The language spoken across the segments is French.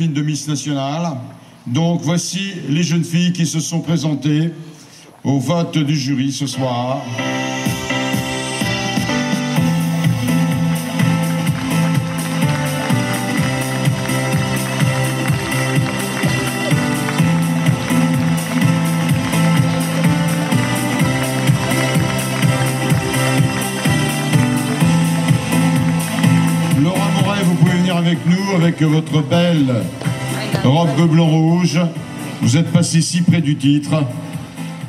dauphine de Miss Nationale. Donc voici les jeunes filles qui se sont présentées au vote du jury ce soir. Avec nous, avec votre belle robe blanc-rouge. Vous êtes passé si près du titre,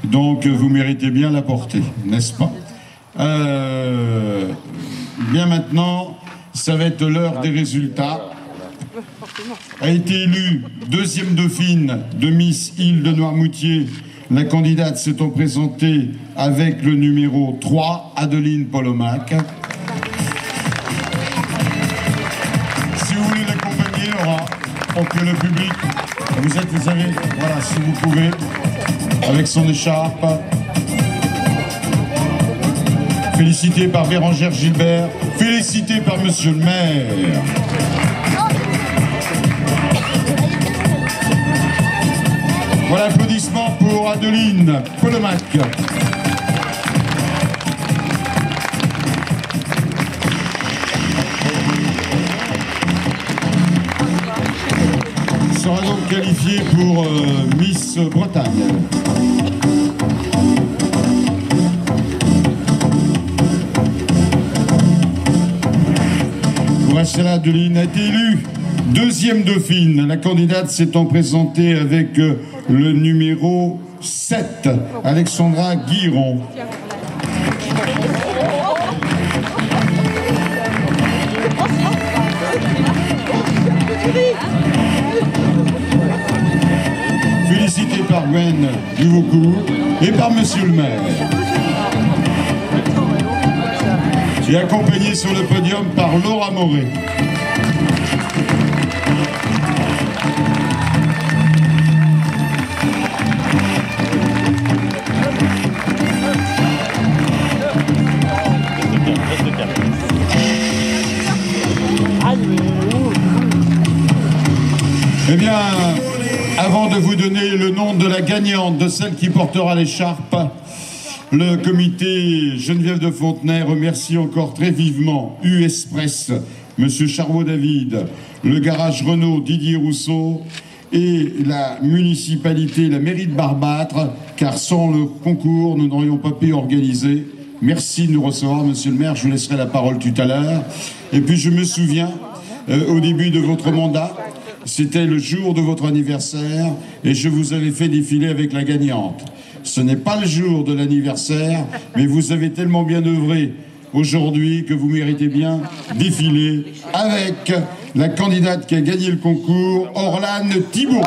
donc vous méritez bien la porter, n'est-ce pas? Bien maintenant, ça va être l'heure des résultats. A été élue deuxième dauphine de Miss Île de Noirmoutier. La candidate s'étant présentée avec le numéro 3, Adeline Polomac. Pour que le public, vous savez, voilà, si vous pouvez, avec son écharpe. Félicité par Bérangère Gilbert, félicité par Monsieur le maire. Voilà, applaudissements pour Adeline Polomac. Sera donc qualifiée pour Miss Bretagne. Pour Rachel, Adeline a été élue deuxième dauphine. La candidate s'étant présentée avec le numéro 7, Alexandra Guiron. Félicité par Gwen Duvaucourt et par Monsieur le maire. Et accompagné sur le podium par Laura Moret. Eh bien, avant de vous donner le nom de la gagnante, de celle qui portera l'écharpe, le comité Geneviève de Fontenay remercie encore très vivement US Press, Monsieur Charlot David, le garage Renault Didier Rousseau et la municipalité, la mairie de Barbâtre, car sans le concours, nous n'aurions pas pu organiser. Merci de nous recevoir, Monsieur le maire, je vous laisserai la parole tout à l'heure. Et puis je me souviens, au début de votre mandat, c'était le jour de votre anniversaire et je vous avais fait défiler avec la gagnante. Ce n'est pas le jour de l'anniversaire, mais vous avez tellement bien œuvré aujourd'hui que vous méritez bien défiler avec la candidate qui a gagné le concours, Orlane Thibault.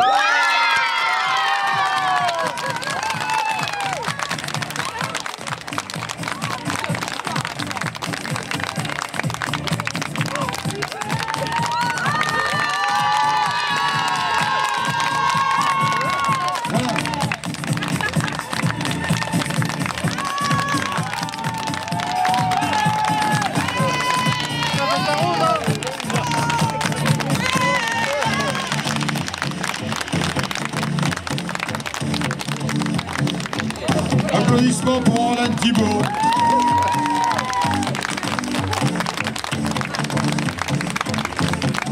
Applaudissements pour Orlane Thibault.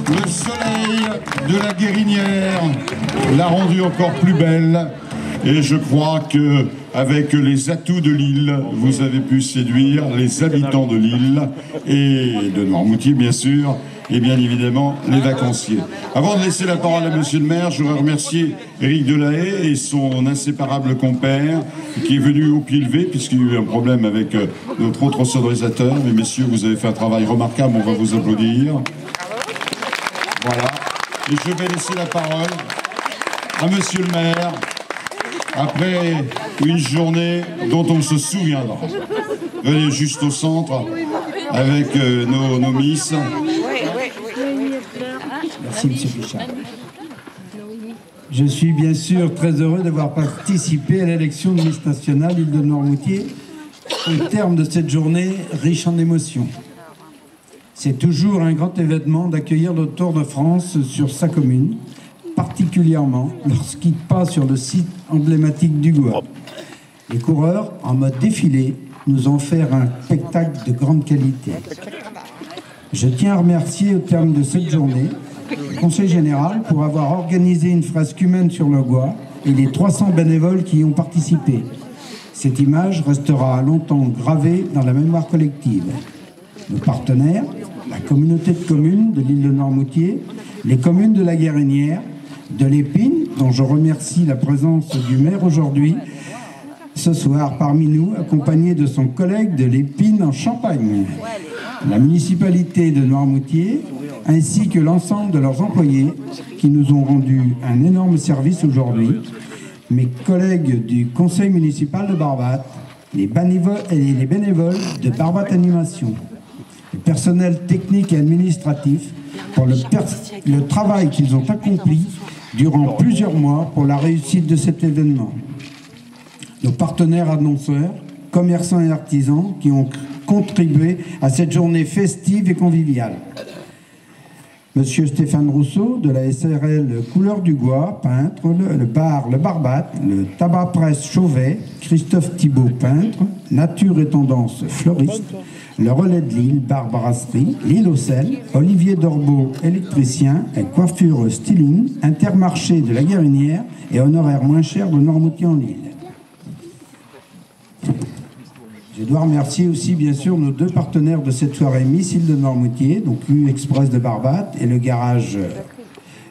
Le soleil de la Guérinière l'a rendue encore plus belle. Et je crois que avec les atouts de l'île, vous avez pu séduire les habitants de l'île et de Noirmoutier, bien sûr, et bien évidemment les vacanciers. Avant de laisser la parole à Monsieur le maire, je voudrais remercier Éric Delahaye et son inséparable compère qui est venu au pied levé puisqu'il y a eu un problème avec notre autre sonorisateur. Mais messieurs, vous avez fait un travail remarquable, on va vous applaudir. Voilà. Et je vais laisser la parole à Monsieur le maire après une journée dont on se souviendra. Venez juste au centre avec nos miss. Merci, Monsieur Pichard. Je suis bien sûr très heureux d'avoir participé à l'élection de Miss Nationale Île de Noirmoutier au terme de cette journée riche en émotions. C'est toujours un grand événement d'accueillir le Tour de France sur sa commune, particulièrement lorsqu'ils passent sur le site emblématique du Gois. Les coureurs, en mode défilé, nous ont offert un spectacle de grande qualité. Je tiens à remercier au terme de cette journée le Conseil général pour avoir organisé une fresque humaine sur le Gois et les 300 bénévoles qui y ont participé. Cette image restera longtemps gravée dans la mémoire collective. Nos partenaires, la communauté de communes de l'île de Noirmoutier, les communes de la Guérinière, de l'Épine, dont je remercie la présence du maire aujourd'hui, ce soir parmi nous, accompagné de son collègue de l'Épine en Champagne, la municipalité de Noirmoutier, ainsi que l'ensemble de leurs employés qui nous ont rendu un énorme service aujourd'hui, mes collègues du conseil municipal de Barbate, les bénévoles de Barbate Animation, le personnel technique et administratif pour le travail qu'ils ont accompli durant plusieurs mois pour la réussite de cet événement. Nos partenaires annonceurs, commerçants et artisans qui ont contribué à cette journée festive et conviviale. Monsieur Stéphane Rousseau de la SRL Couleur du Gois, peintre, le bar Le Barbate, le tabac presse Chauvet, Christophe Thibault, peintre, Nature et Tendance, fleuriste, le Relais de l'île, bar brasserie, l'île aux sel, Olivier Dorbeau, électricien, et coiffure styling, Intermarché de la Guérinière et honoraire moins cher de Noirmoutier en Lille. Je dois remercier aussi, bien sûr, nos deux partenaires de cette soirée Miss Île de Noirmoutier, donc U-Express de Barbate et le garage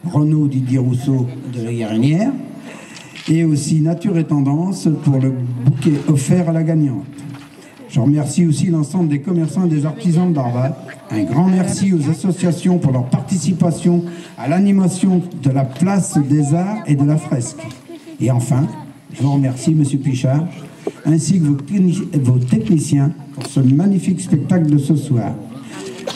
Renault Didier Rousseau de la Guérinière, et aussi Nature et Tendance pour le bouquet offert à la gagnante. Je remercie aussi l'ensemble des commerçants et des artisans de Barbate. Un grand merci aux associations pour leur participation à l'animation de la place des arts et de la fresque. Et enfin, je vous remercie, Monsieur Pichard, ainsi que vos techniciens pour ce magnifique spectacle de ce soir.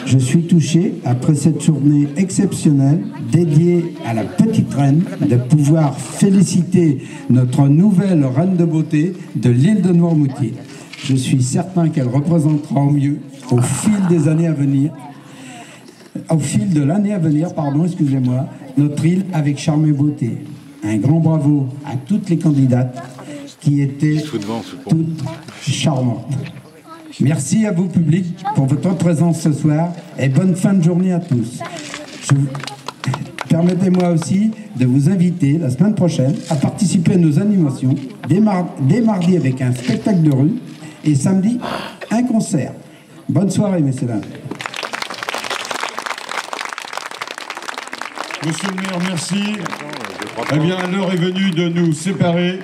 Je suis touché, après cette journée exceptionnelle dédiée à la petite reine, de pouvoir féliciter notre nouvelle reine de beauté de l'île de Noirmoutier. Je suis certain qu'elle représentera au mieux, au fil des années à venir, au fil de l'année à venir, excusez-moi, notre île avec charme et beauté. Un grand bravo à toutes les candidates qui étaient toutes charmantes. Merci à vous, public, pour votre présence ce soir et bonne fin de journée à tous. Permettez-moi aussi de vous inviter la semaine prochaine à participer à nos animations, dès mardi avec un spectacle de rue et samedi, un concert. Bonne soirée, messieurs dames. Monsieur le maire, merci. Eh bien, l'heure est venue de nous séparer.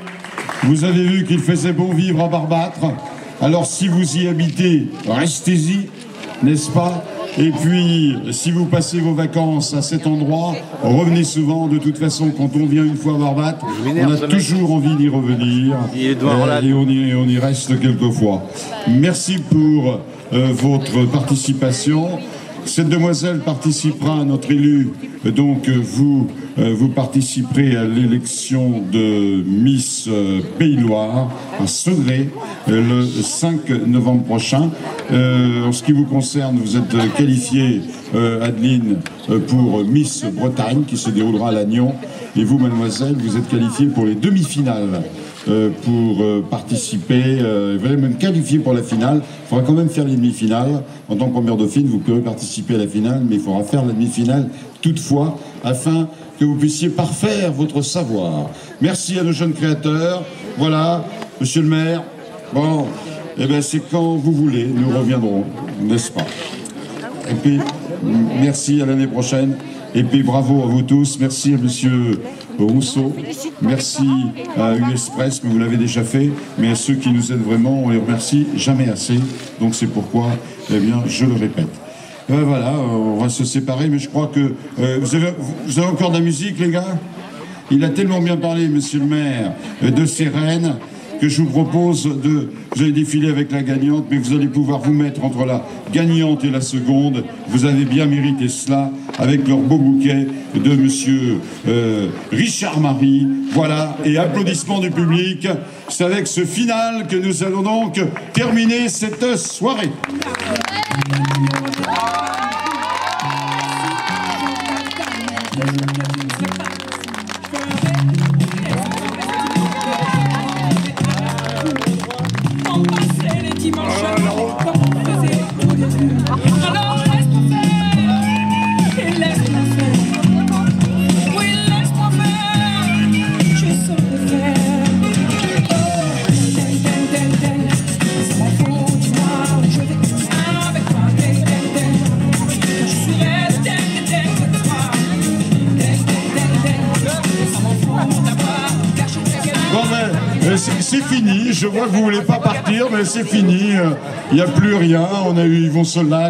Vous avez vu qu'il faisait bon vivre à Barbâtre. Alors, si vous y habitez, restez-y, n'est-ce pas? Et puis, si vous passez vos vacances à cet endroit, revenez souvent. De toute façon, quand on vient une fois à Barbâtre, on a toujours envie d'y revenir. Et on y reste quelquefois. Merci pour votre participation. Cette demoiselle participera à notre élu, donc vous participerez à l'élection de Miss Pays-Loire à Segré le 5 novembre prochain. En ce qui vous concerne, vous êtes qualifiée, Adeline, pour Miss Bretagne qui se déroulera à Lannion. Et vous, mademoiselle, vous êtes qualifiée pour les demi-finales. Pour participer, vous allez même qualifier pour la finale. Il faudra quand même faire les demi-finales. En tant que première dauphine, vous pourrez participer à la finale, mais il faudra faire la demi-finale toutefois, afin que vous puissiez parfaire votre savoir. Merci à nos jeunes créateurs. Voilà, monsieur le maire. Bon, eh bien c'est quand vous voulez, nous reviendrons, n'est-ce pas? Et puis, merci, à l'année prochaine. Et puis bravo à vous tous, merci à monsieur Rousseau, merci à U-Express, mais vous l'avez déjà fait, mais à ceux qui nous aident vraiment, on les remercie jamais assez, donc c'est pourquoi, eh bien, je le répète. Voilà, on va se séparer, mais je crois que... vous avez encore de la musique, les gars? Il a tellement bien parlé, monsieur le maire, de ces reines, que je vous propose de... Vous allez défiler avec la gagnante, mais vous allez pouvoir vous mettre entre la gagnante et la seconde. Vous avez bien mérité cela, avec leur beau bouquet de monsieur Richard Marie. Voilà, et applaudissements du public. C'est avec ce final que nous allons donc terminer cette soirée. C'est fini, je vois que vous voulez pas partir, mais c'est fini. Il n'y a plus rien, on a eu Yvon Solac.